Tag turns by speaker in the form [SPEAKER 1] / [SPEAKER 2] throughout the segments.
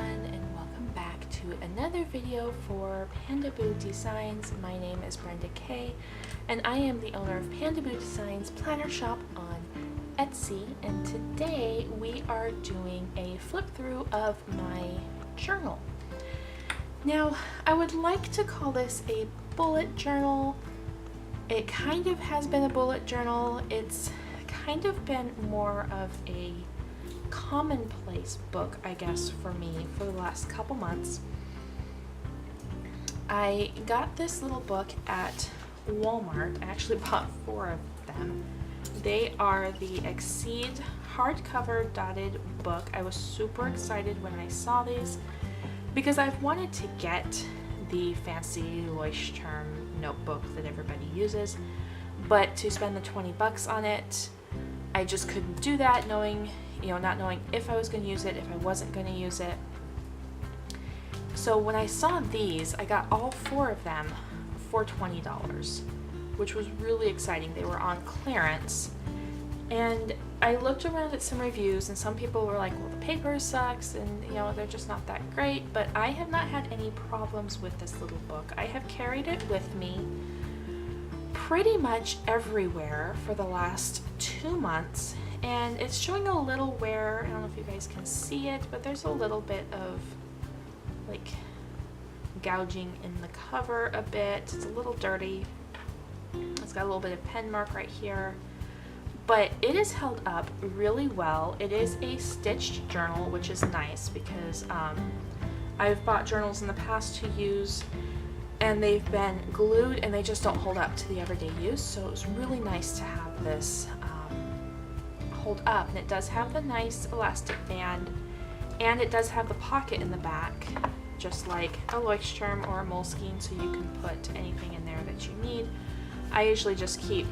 [SPEAKER 1] everyone, and welcome back to another video for Panda Boo Designs. My name is Brenda Kay, and I am the owner of Panda Boo Designs Planner Shop on Etsy, and today we are doing a flip through of my journal. Now, I would like to call this a bullet journal. It kind of has been a bullet journal. It's kind of been more of a commonplace book, I guess, for me for the last couple months. I got this little book at Walmart. I actually bought 4 of them. They are the Exceed hardcover dotted book. I was super excited when I saw these because I've wanted to get the fancy Leuchtturm notebook that everybody uses, but to spend the 20 bucks on it, I just couldn't do that, not knowing if I was going to use it, if I wasn't going to use it. So when I saw these, I got all 4 of them for $20, which was really exciting. They were on clearance, and I looked around at some reviews, and some people were like, well, the paper sucks, and they're just not that great, but I have not had any problems with this little book. I have carried it with me pretty much everywhere for the last 2 months, and it's showing a little wear. I don't know if you guys can see it, but there's a little bit of like gouging in the cover a bit. It's a little dirty. It's got a little bit of pen mark right here, but it is held up really well. It is a stitched journal, which is nice because I've bought journals in the past to use and they've been glued and they just don't hold up to the everyday use, so it was really nice to have this hold up. And it does have the nice elastic band, and it does have the pocket in the back, just like a Leuchtturm or a Moleskine, so you can put anything in there that you need. I usually just keep,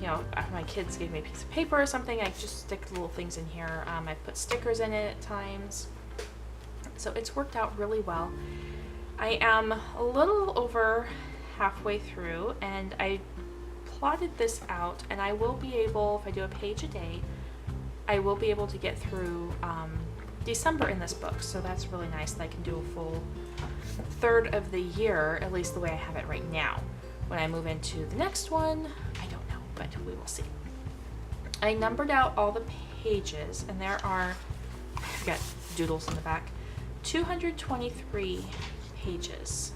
[SPEAKER 1] after my kids give me a piece of paper or something, I just stick little things in here. I put stickers in it at times, so it's worked out really well. I am a little over halfway through, and I plotted this out, and I will be able, if I do a page a day, I will be able to get through December in this book, so that's really nice that I can do a full third of the year, at least the way I have it right now. When I move into the next one, I don't know, but we will see. I numbered out all the pages, and there are, I've got doodles in the back, 223 pages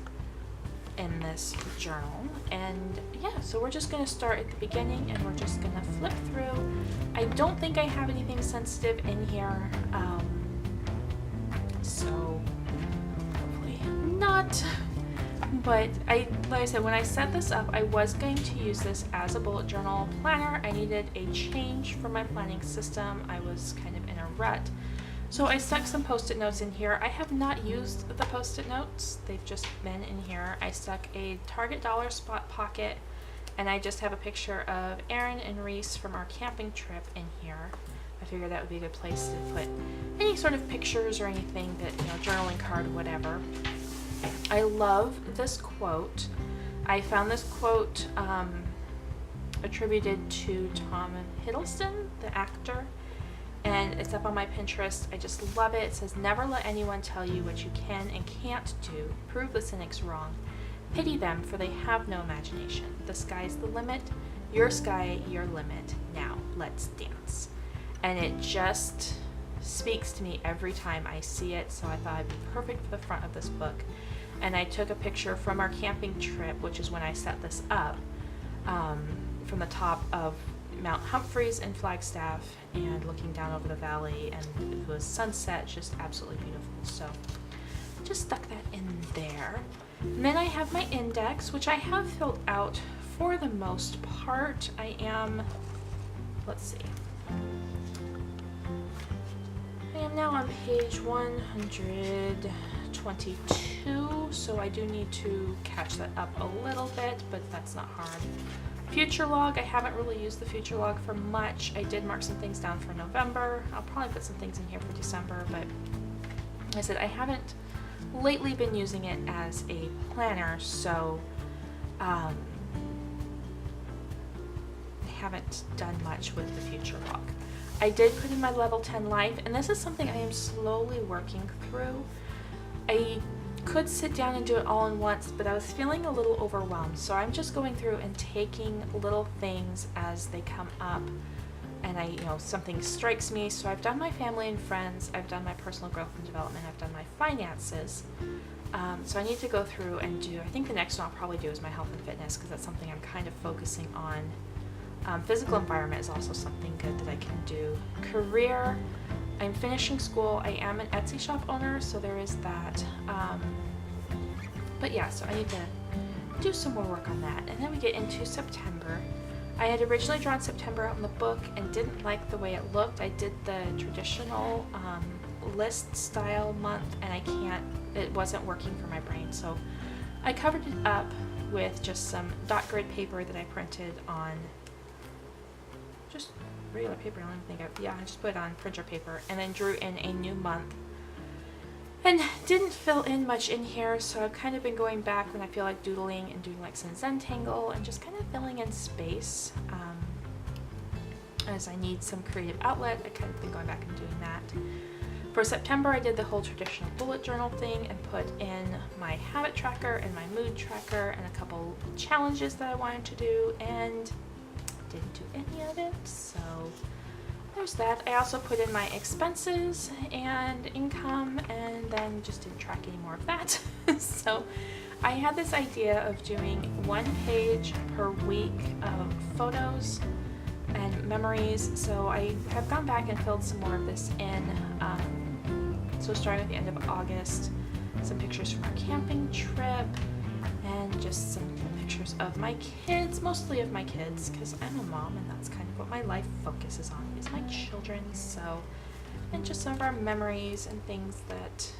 [SPEAKER 1] in this journal. And yeah, so we're just going to start at the beginning and we're just going to flip through. I don't think I have anything sensitive in here, so hopefully not. But like I said, when I set this up, I was going to use this as a bullet journal planner. I needed a change for my planning system. I was kind of in a rut. So I stuck some post-it notes in here. I have not used the post-it notes. They've just been in here. I stuck a Target dollar spot pocket, and I just have a picture of Erin and Reese from our camping trip in here. I figured that would be a good place to put any sort of pictures or anything that, journaling card, whatever. I love this quote. I found this quote attributed to Tom Hiddleston, the actor, and it's up on my Pinterest. I just love it. It says, "Never let anyone tell you what you can and can't do. Prove the cynics wrong. Pity them, for they have no imagination. The sky's the limit. Your sky, your limit. Now, let's dance." And it just speaks to me every time I see it, so I thought it'd be perfect for the front of this book. And I took a picture from our camping trip, which is when I set this up, from the top of Mount Humphreys in Flagstaff and looking down over the valley, and it was sunset, just absolutely beautiful. So just stuck that in there. And then I have my index, which I have filled out for the most part. I am now on page 122, so I do need to catch that up a little bit, but that's not hard. Future log, I haven't really used the future log for much. I did mark some things down for November. I'll probably put some things in here for December, but like I said, I haven't lately been using it as a planner, so I haven't done much with the future log. I did put in my level 10 life, and this is something I am slowly working through. I could sit down and do it all in once, but I was feeling a little overwhelmed, so I'm just going through and taking little things as they come up, and something strikes me. So I've done my family and friends, I've done my personal growth and development, I've done my finances. So I need to go through and do, I think the next one I'll probably do is my health and fitness, because that's something I'm kind of focusing on. Physical environment is also something good that I can do. Career, I'm finishing school. I am an Etsy shop owner, so there is that. But yeah, so I need to do some more work on that. And then we get into September. I had originally drawn September out in the book and didn't like the way it looked. I did the traditional list style month, and it wasn't working for my brain. So I covered it up with just some dot grid paper that I printed on just regular paper. I just put it on printer paper and then drew in a new month. And didn't fill in much in here, so I've kind of been going back when I feel like doodling and doing like some Zentangle and just kind of filling in space. As I need some creative outlet, I kind of been going back and doing that. For September, I did the whole traditional bullet journal thing and put in my habit tracker and my mood tracker and a couple challenges that I wanted to do, and didn't do any of it, so there's that. I also put in my expenses and income, and then just didn't track any more of that. So I had this idea of doing 1 page per week of photos and memories, so I have gone back and filled some more of this in. So starting at the end of August, some pictures from our camping trip, and just some pictures of my kids, mostly of my kids, because I'm a mom and that's kind of what my life focuses on, is my children. So, and just some of our memories and things that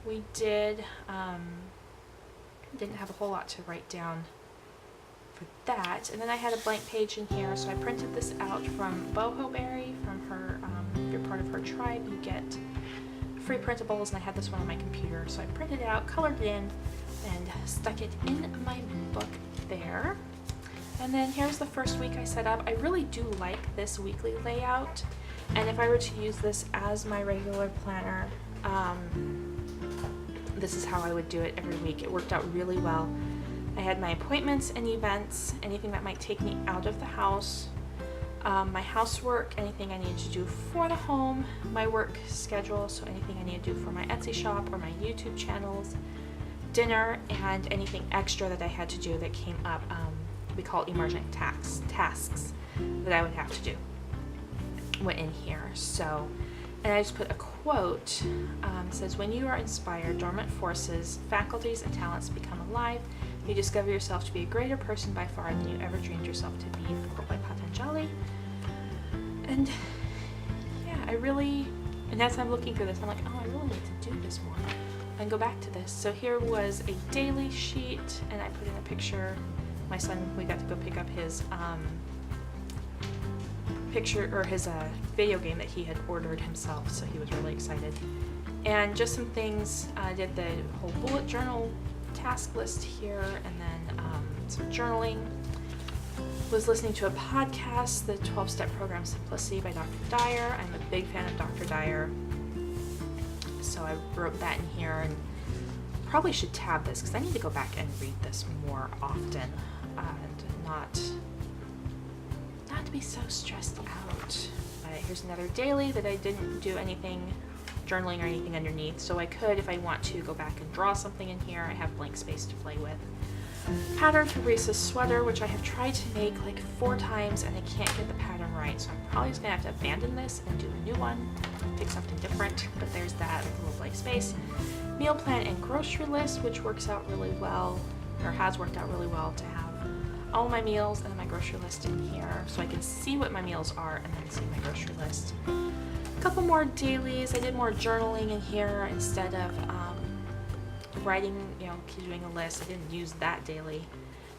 [SPEAKER 1] we did. Didn't have a whole lot to write down for that. And then I had a blank page in here, so I printed this out from Boho Berry, from her, if you're part of her tribe, you get free printables, and I had this one on my computer, so I printed it out, colored it in, and stuck it in my book there. And then here's the first week I set up. I really do like this weekly layout, and if I were to use this as my regular planner, this is how I would do it every week. It worked out really well. I had my appointments and events, anything that might take me out of the house, my housework, anything I needed to do for the home, my work schedule, so anything I need to do for my Etsy shop or my YouTube channels, dinner, and anything extra that I had to do that came up. We call emergent tasks that I would have to do went in here. So, and I just put a quote. It says, "When you are inspired, dormant forces, faculties, and talents become alive. You discover yourself to be a greater person by far than you ever dreamed yourself to be." By Patanjali. And yeah, and as I'm looking through this, I'm like, oh, I really need to do this more and go back to this. So here was a daily sheet, and I put in a picture. My son, we got to go pick up his video game that he had ordered himself, so he was really excited. And just some things. I did the whole bullet journal task list here, and then some journaling. Was listening to a podcast, the 12-Step Program Simplicity by Dr. Dyer. I'm a big fan of Dr. Dyer, so I wrote that in here, and probably should tab this because I need to go back and read this more often, and not to be so stressed out. Here's another daily that I didn't do anything journaling or anything underneath, so I could, if I want to, go back and draw something in here. I have blank space to play with. Pattern for Risa's sweater, which I have tried to make like 4 times and I can't get the pattern right, so I'm probably just gonna have to abandon this and do a new one, pick something different. But there's that little blank space. Meal plan and grocery list, which works out really well, or has worked out really well, to have all my meals and my grocery list in here, so I can see what my meals are and then see my grocery list. A couple more dailies. I did more journaling in here instead of writing, doing a list. I didn't use that daily.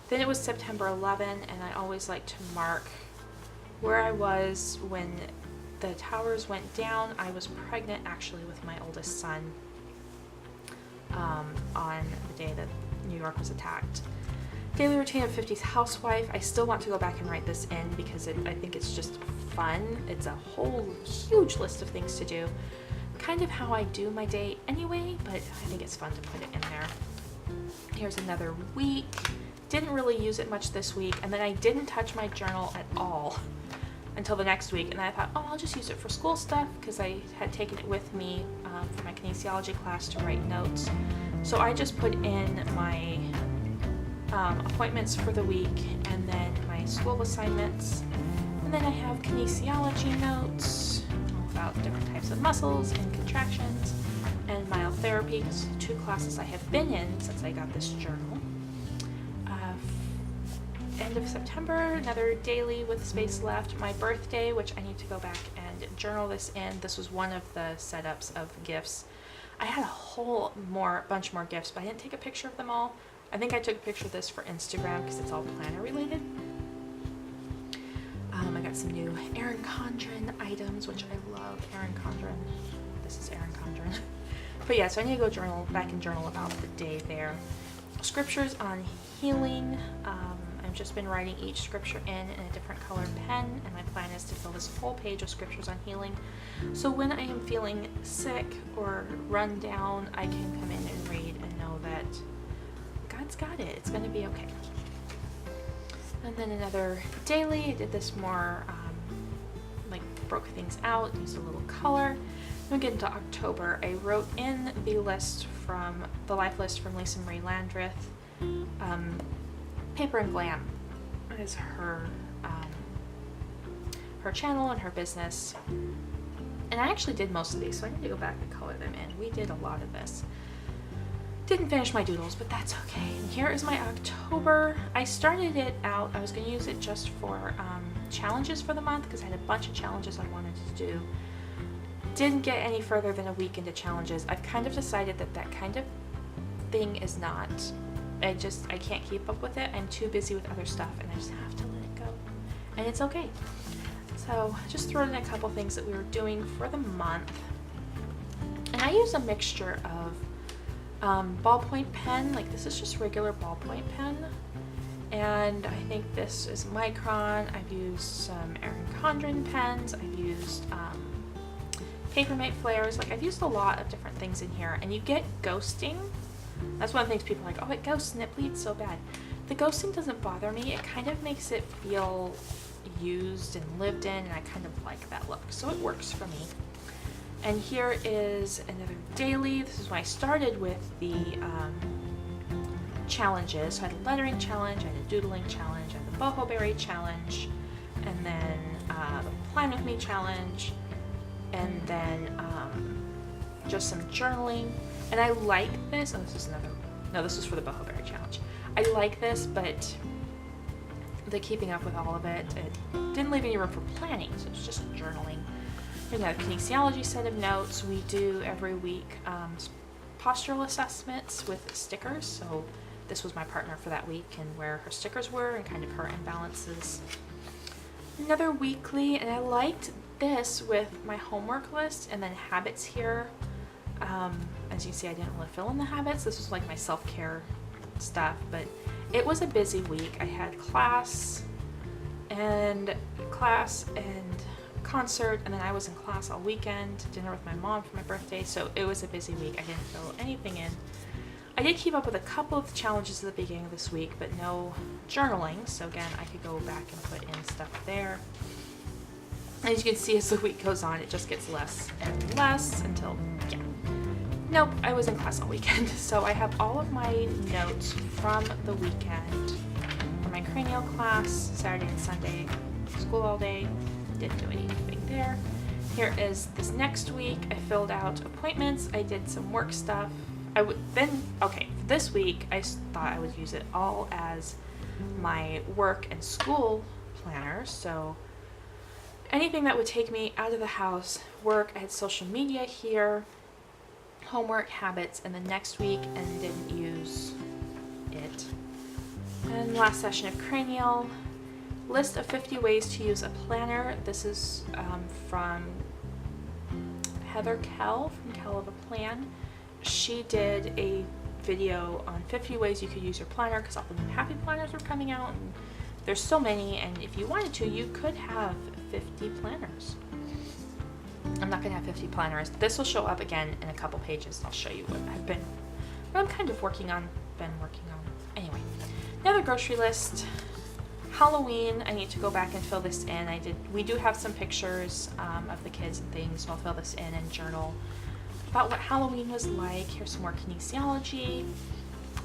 [SPEAKER 1] Then it was September 11, and I always like to mark where I was when the towers went down. I was pregnant actually with my oldest son on the day that New York was attacked. Daily routine of 50s housewife. I still want to go back and write this in because I think it's just fun. It's a whole huge list of things to do. Kind of how I do my day anyway, but I think it's fun to put it in there. Here's another week. Didn't really use it much this week, and then I didn't touch my journal at all until the next week, and I thought, oh, I'll just use it for school stuff because I had taken it with me for my kinesiology class to write notes. So I just put in my appointments for the week and then my school assignments, and then I have kinesiology notes all about different types of muscles and contractions, and myotherapy, because the 2 classes I have been in since I got this journal. End of September, another daily with space left. My birthday, which I need to go back and journal this in. This was one of the setups of gifts. I had a whole bunch more gifts, but I didn't take a picture of them all. I think I took a picture of this for Instagram because it's all planner related. I got some new Erin Condren items, which I love. Erin Condren. This is Erin Condren. But yeah, so I need to go back and journal about the day there. Scriptures on healing. I've just been writing each scripture in a different colored pen, and my plan is to fill this whole page with scriptures on healing. So when I am feeling sick or run down, I can come in and read and know that God's got it. It's going to be okay. And then another daily. I did this more, broke things out, used a little color. Then we get into October. I wrote in the life list from Lisa Marie Landreth. Paper and Glam is her channel and her business. And I actually did most of these, so I need to go back and color them in. We did a lot of this. Didn't finish my doodles, but that's okay. And here is my October. I started it out, I was going to use it just for challenges for the month because I had a bunch of challenges I wanted to do. Didn't get any further than a week into challenges. I've kind of decided that kind of thing is not, I can't keep up with it. I'm too busy with other stuff and I just have to let it go. And it's okay. So just throw in a couple things that we were doing for the month. And I use a mixture of ballpoint pen, like this is just regular ballpoint pen, and I think this is Micron. I've used some Erin Condren pens, I've used Papermate flares, like I've used a lot of different things in here, and you get ghosting. That's one of the things people are like, oh, it ghosts and it bleeds so bad. The ghosting doesn't bother me, it kind of makes it feel used and lived in, and I kind of like that look, so it works for me. And here is another daily. This is when I started with the challenges. So I had a lettering challenge, I had a doodling challenge, I had the boho berry challenge, and then the plan with me challenge, and then just some journaling. And I like this. Oh, this is another. No, this was for the boho berry challenge. I like this, but the keeping up with all of it, it didn't leave any room for planning, so it's just journaling. We have a kinesiology set of notes. We do every week postural assessments with stickers. So this was my partner for that week and where her stickers were and kind of her imbalances. Another weekly, and I liked this with my homework list and then habits here. As you can see, I didn't really fill in the habits. This was like my self-care stuff, but it was a busy week. I had class and concert, and then I was in class all weekend, dinner with my mom for my birthday, so it was a busy week. I didn't fill anything in. I did keep up with a couple of challenges at the beginning of this week, but no journaling, so again, I could go back and put in stuff there. As you can see, as the week goes on, it just gets less and less until, yeah. Nope, I was in class all weekend, so I have all of my notes from the weekend for my cranial class, Saturday and Sunday, school all day. Didn't do anything there. Here is this next week. I filled out appointments. I did some work stuff. For this week, I thought I would use it all as my work and school planner. So anything that would take me out of the house, work, I had social media here, homework, habits, and the next week, and didn't use it. And last session of cranial. List of 50 ways to use a planner. This is from Heather Kell from Kell of a Plan. She did a video on 50 ways you could use your planner because all the new happy planners were coming out, and there's so many, and if you wanted to, you could have 50 planners. I'm not gonna have 50 planners. This will show up again in a couple pages. I'll show you what I'm kind of working on. Anyway, another grocery list. Halloween, I need to go back and fill this in. We do have some pictures of the kids and things, so I'll fill this in and journal about what Halloween was like. Here's some more kinesiology.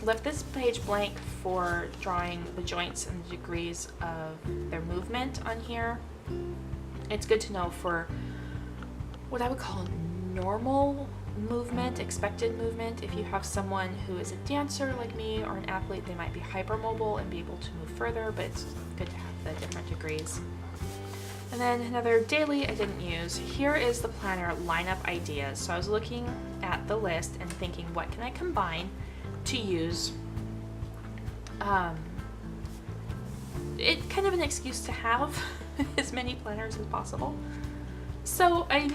[SPEAKER 1] Left this page blank for drawing the joints and the degrees of their movement on here. It's good to know for what I would call normal movement, expected movement. If you have someone who is a dancer like me or an athlete, they might be hypermobile and be able to move further, but it's good to have the different degrees. And then another daily I didn't use. Here is the planner lineup ideas. So I was looking at the list and thinking, what can I combine to use? It's kind of an excuse to have as many planners as possible. So I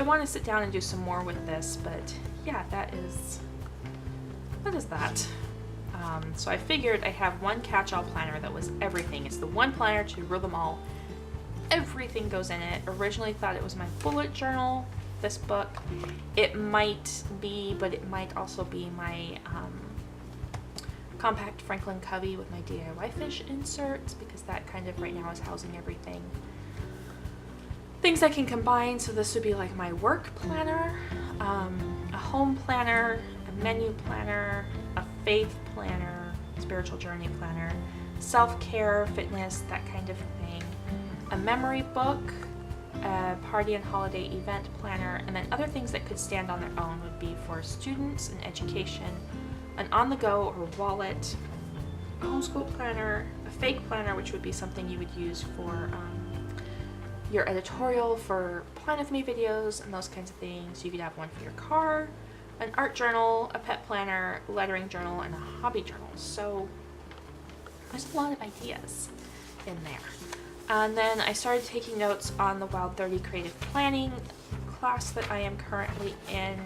[SPEAKER 1] want to sit down and do some more with this, but yeah, that is that. So I figured I have one catch-all planner that was everything. It's the one planner to rule them all. Everything goes in it. Originally thought it was my bullet journal, this book. It might be, but it might also be my compact Franklin Covey with my DIY fish inserts, because that kind of right now is housing everything. Things I can combine, so this would be like my work planner, a home planner, a menu planner, a faith planner, spiritual journey planner, self-care, fitness, that kind of thing, a memory book, a party and holiday event planner, and then other things that could stand on their own would be for students and education, an on-the-go or wallet, a homeschool planner, a fake planner, which would be something you would use for your editorial for Plan With Me videos and those kinds of things. You could have one for your car, an art journal, a pet planner, lettering journal, and a hobby journal. So there's a lot of ideas in there. And then I started taking notes on the Wild 30 Creative Planning class that I am currently in.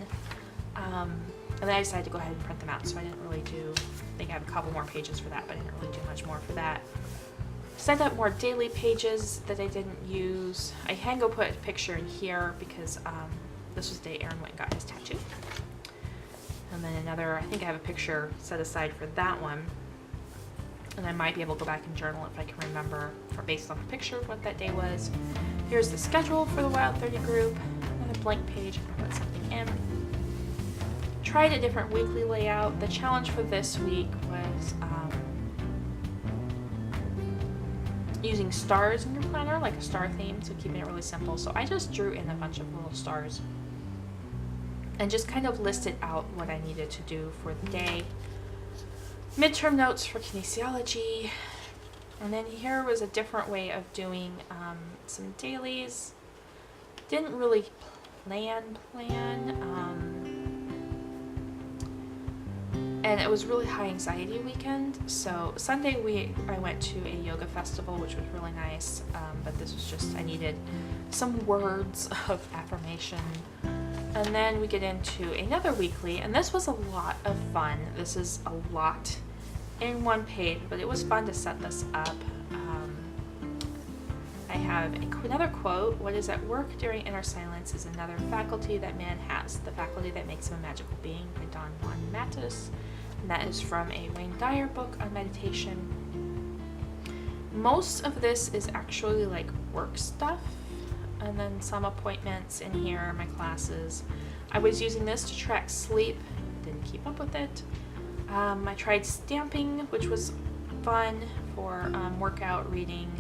[SPEAKER 1] And then I decided to go ahead and print them out, so I didn't really I think I have a couple more pages for that, but I didn't really do much more for that. Set up more daily pages that I didn't use. I can go put a picture in here because this was the day Aaron went and got his tattoo. And then another, I think I have a picture set aside for that one. And I might be able to go back and journal if I can remember, or based on the picture, what that day was. Here's the schedule for the Wild 30 group. Another blank page, I'm gonna put something in. Tried a different weekly layout. The challenge for this week was using stars in your planner, like a star theme, so keeping it really simple. So I just drew in a bunch of little stars and just kind of listed out what I needed to do for the day. Midterm notes for kinesiology. And then here was a different way of doing some dailies. Didn't really plan. And it was really high anxiety weekend. So Sunday I went to a yoga festival, which was really nice. But this was just, I needed some words of affirmation. And then we get into another weekly, and this was a lot of fun. This is a lot in one page, but it was fun to set this up. I have another quote. What is at work during inner silence is another faculty that man has, the faculty that makes him a magical being, by Don Juan Matus. And that is from a Wayne Dyer book on meditation. Most of this is actually like work stuff, and then some appointments in here, my classes. I was using this to track sleep, didn't keep up with it. I tried stamping, which was fun for workout, reading,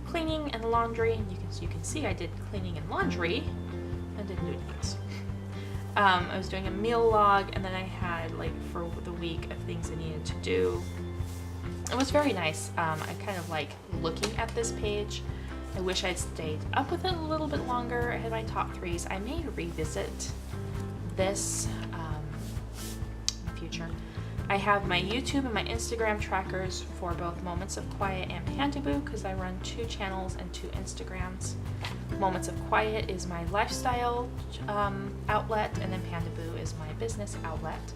[SPEAKER 1] cleaning, and laundry. And you can see I did cleaning and laundry. I didn't do things. I was doing a meal log, and then I had like for the week of things I needed to do. It was very nice. I kind of like looking at this page. I wish I'd stayed up with it a little bit longer. I had my top threes. I may revisit this in the future. I have my YouTube and my Instagram trackers for both Moments of Quiet and Pandaboo, because I run 2 channels and 2 Instagrams. Moments of Quiet is my lifestyle outlet, and then Pandaboo is my business outlet.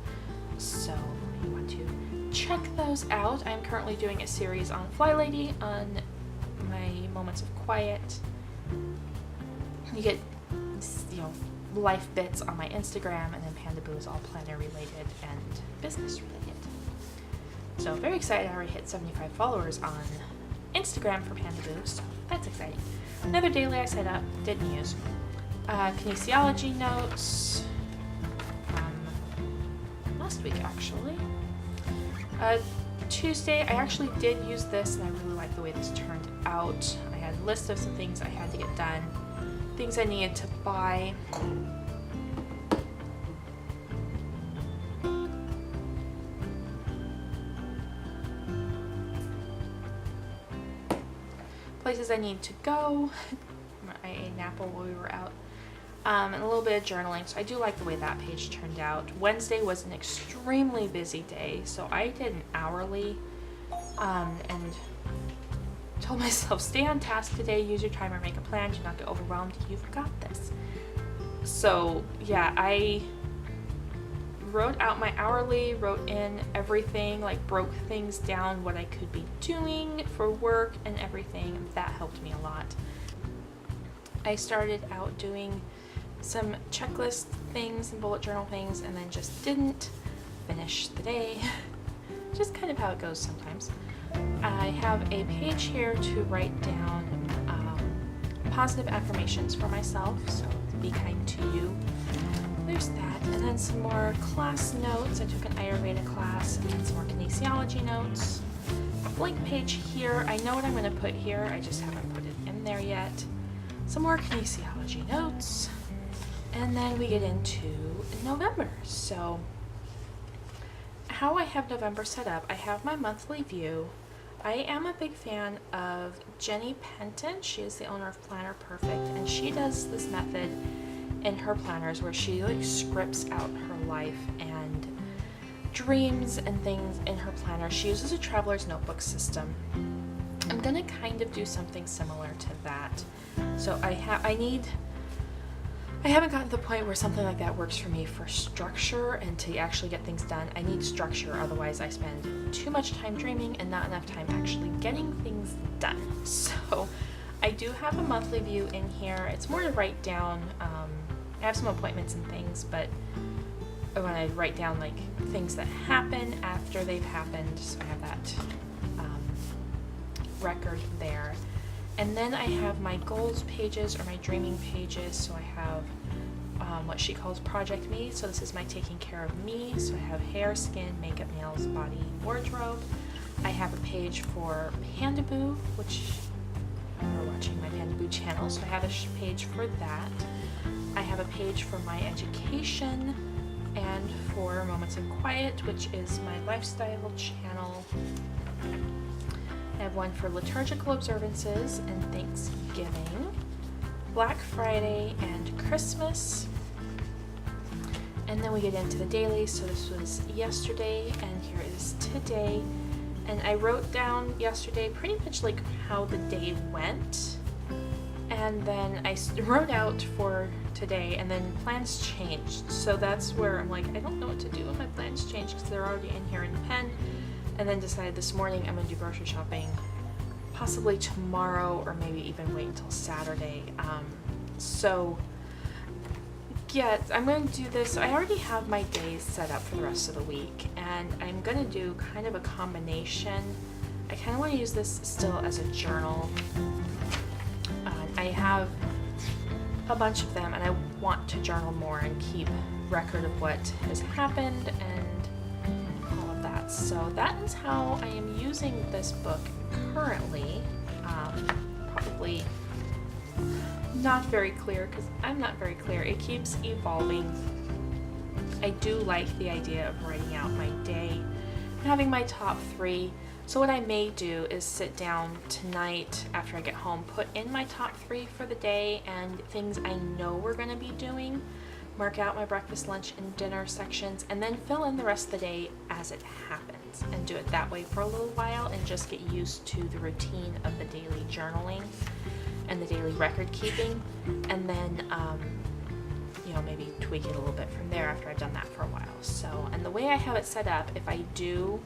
[SPEAKER 1] So you want to check those out. I'm currently doing a series on Fly Lady on my moments of quiet. You get, life bits on my Instagram, and then Panda Boo is all planner related and business related. So very excited. I already hit 75 followers on Instagram for Panda Boo, so that's exciting. Another daily I set up, didn't use. Kinesiology notes from last week, actually. Tuesday, I actually did use this, and I really like the way this turned out. I had a list of some things I had to get done, things I needed to buy. Places I need to go. I ate an apple while we were out. And a little bit of journaling. So I do like the way that page turned out. Wednesday was an extremely busy day, so I did an hourly and told myself, stay on task today, use your timer, make a plan, do not get overwhelmed, you've got this. So yeah, I wrote out my hourly, wrote in everything, like broke things down, what I could be doing for work and everything. That helped me a lot. I started out doing some checklist things and bullet journal things, and then just didn't finish the day. Just kind of how it goes sometimes. I have a page here to write down positive affirmations for myself, so be kind to you. There's that, and then some more class notes. I took an Ayurveda class, and then some more kinesiology notes. A blank page here. I know what I'm going to put here, I just haven't put it in there yet. Some more kinesiology notes, and then we get into November. So how I have November set up, I have my monthly view. I am a big fan of Jenny Penton. She is the owner of Planner Perfect, and she does this method in her planners where she like scripts out her life and dreams and things in her planner. She uses a traveler's notebook system. I'm gonna kind of do something similar to that. So I haven't gotten to the point where something like that works for me for structure and to actually get things done. I need structure, otherwise I spend too much time dreaming and not enough time actually getting things done. So I do have a monthly view in here. It's more to write down, I have some appointments and things, but when I write down like things that happen after they've happened, so I have that record there. And then I have my goals pages or my dreaming pages. So I have what she calls Project Me. So this is my taking care of me. So I have hair, skin, makeup, nails, body, wardrobe. I have a page for Panda Boo, which you're watching my Panda Boo channel. So I have a page for that. I have a page for my education and for Moments of Quiet, which is my lifestyle channel. I have one for liturgical observances and Thanksgiving, Black Friday, and Christmas. And then we get into the daily. So this was yesterday, and here is today. And I wrote down yesterday pretty much like how the day went. And then I wrote out for today, and then plans changed. So that's where I'm like, I don't know what to do when my plans change because they're already in here in the pen. And then decided this morning I'm going to do grocery shopping possibly tomorrow or maybe even wait until Saturday. So yeah, I'm going to do this. So I already have my days set up for the rest of the week, and I'm going to do kind of a combination. I kind of want to use this still as a journal. I have a bunch of them, and I want to journal more and keep record of what has happened and all of that. So that is how I am using this book currently. Probably not very clear because I'm not very clear. It keeps evolving. I do like the idea of writing out my day and having my top 3. So what I may do is sit down tonight after I get home, put in my top 3 for the day and things I know we're going to be doing, mark out my breakfast, lunch, and dinner sections, and then fill in the rest of the day as it happens and do it that way for a little while and just get used to the routine of the daily journaling and the daily record keeping, and then maybe tweak it a little bit from there after I've done that for a while. So, and the way I have it set up, if I do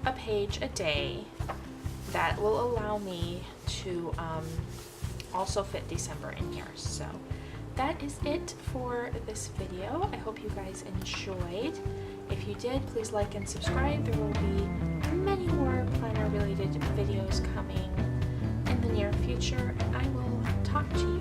[SPEAKER 1] a page a day, that will allow me to also fit December in here. So that is it for this video. I hope you guys enjoyed. If you did, please like and subscribe. There will be many more planner related videos coming in the near future, and I will talk to you